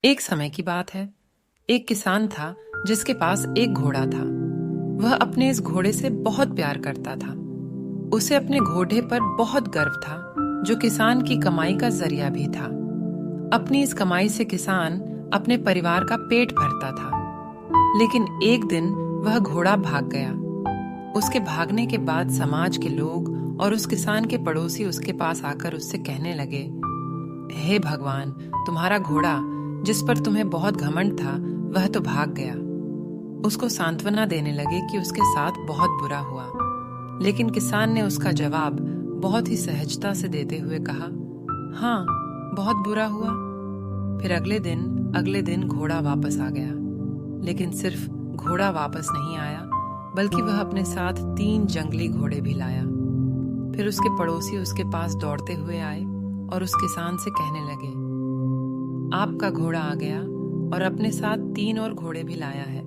एक समय की बात है। एक किसान था जिसके पास एक घोड़ा था। वह अपने इस घोड़े से बहुत प्यार करता था। उसे अपने घोड़े पर बहुत गर्व था, जो किसान की कमाई का जरिया भी था। अपनी इस कमाई से किसान अपने परिवार का पेट भरता था। लेकिन एक दिन वह घोड़ा भाग गया। उसके भागने के बाद समाज के लोग और उस किसान के पड़ोसी उसके पास आकर उससे कहने लगे, हे भगवान, तुम्हारा घोड़ा जिस पर तुम्हें बहुत घमंड था वह तो भाग गया। उसको सांत्वना देने लगे कि उसके साथ बहुत बुरा हुआ। लेकिन किसान ने उसका जवाब बहुत ही सहजता से देते हुए कहा, हाँ, बहुत बुरा हुआ। फिर अगले दिन घोड़ा वापस आ गया। लेकिन सिर्फ घोड़ा वापस नहीं आया, बल्कि वह अपने साथ 3 जंगली घोड़े भी लाया। फिर उसके पड़ोसी उसके पास दौड़ते हुए आए और उस किसान से कहने लगे, आपका घोड़ा आ गया और अपने साथ 3 और घोड़े भी लाया है।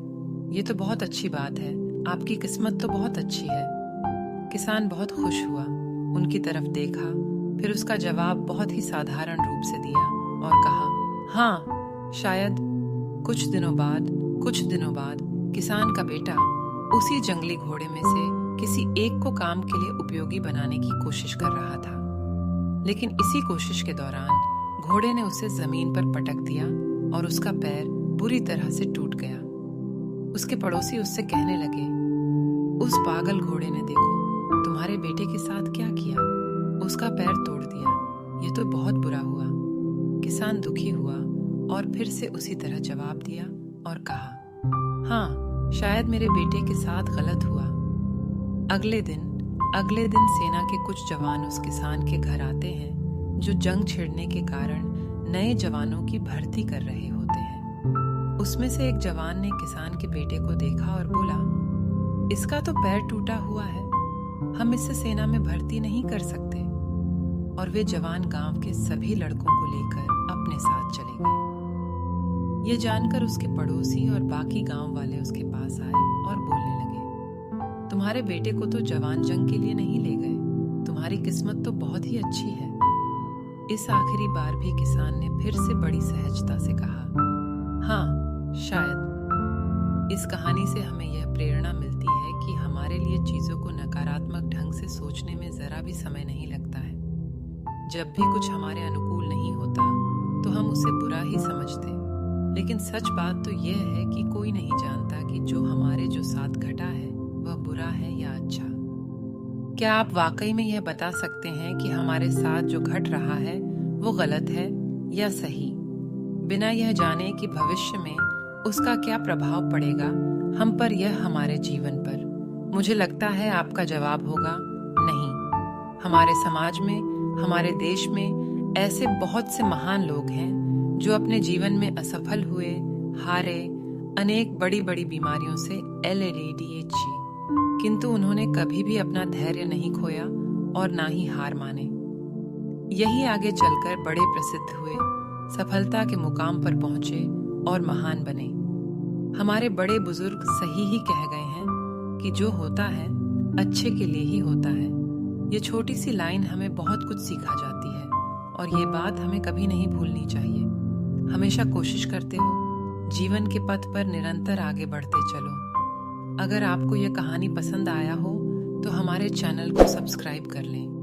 ये तो बहुत अच्छी बात है, आपकी किस्मत तो बहुत अच्छी है। किसान बहुत खुश हुआ, उनकी तरफ देखा, फिर उसका जवाब बहुत ही साधारण रूप से दिया और कहा, हाँ, शायद। कुछ दिनों बाद किसान का बेटा उसी जंगली घोड़े में से किसी एक को काम के लिए उपयोगी बनाने की कोशिश कर रहा था। लेकिन इसी कोशिश के दौरान घोड़े ने उसे जमीन पर पटक दिया और उसका पैर बुरी तरह से टूट गया। उसके पड़ोसी उससे कहने लगे, उस पागल घोड़े ने देखो तुम्हारे बेटे के साथ क्या किया, उसका पैर तोड़ दिया। ये तो बहुत बुरा हुआ। किसान दुखी हुआ और फिर से उसी तरह जवाब दिया और कहा, हाँ, शायद मेरे बेटे के साथ गलत हुआ। अगले दिन सेना के कुछ जवान उस किसान के घर आते हैं, जो जंग छिड़ने के कारण नए जवानों की भर्ती कर रहे होते हैं। उसमें से एक जवान ने किसान के बेटे को देखा और बोला, इसका तो पैर टूटा हुआ है, हम इससे सेना में भर्ती नहीं कर सकते। और वे जवान गांव के सभी लड़कों को लेकर अपने साथ चले गए। ये जानकर उसके पड़ोसी और बाकी गांव वाले उसके पास आए और बोलने लगे, तुम्हारे बेटे को तो जवान जंग के लिए नहीं ले गए, तुम्हारी किस्मत तो बहुत ही अच्छी है। इस आखिरी बार भी किसान ने फिर से बड़ी सहजता से कहा, हाँ, शायद। इस कहानी से हमें यह प्रेरणा मिलती है कि हमारे लिए चीजों को नकारात्मक ढंग से सोचने में जरा भी समय नहीं लगता है। जब भी कुछ हमारे अनुकूल नहीं होता तो हम उसे बुरा ही समझते। लेकिन सच बात तो यह है कि कोई नहीं जानता कि जो हमारे साथ घटा है वह बुरा है या अच्छा। क्या आप वाकई में यह बता सकते हैं कि हमारे साथ जो घट रहा है वो गलत है या सही, बिना यह जाने कि भविष्य में उसका क्या प्रभाव पड़ेगा हम पर या हमारे जीवन पर? मुझे लगता है आपका जवाब होगा नहीं। हमारे समाज में, हमारे देश में ऐसे बहुत से महान लोग हैं जो अपने जीवन में असफल हुए, हारे, अनेक बड़ी बड़ी बीमारियों से LADHG, किंतु उन्होंने कभी भी अपना धैर्य नहीं खोया और ना ही हार माने। यही आगे चलकर बड़े प्रसिद्ध हुए, सफलता के मुकाम पर पहुंचे और महान बने। हमारे बड़े बुजुर्ग सही ही कह गए हैं कि जो होता है अच्छे के लिए ही होता है। ये छोटी सी लाइन हमें बहुत कुछ सिखा जाती है और ये बात हमें कभी नहीं भूलनी चाहिए। हमेशा कोशिश करते हो, जीवन के पथ पर निरंतर आगे बढ़ते चलो। अगर आपको यह कहानी पसंद आया हो तो हमारे चैनल को सब्सक्राइब कर लें।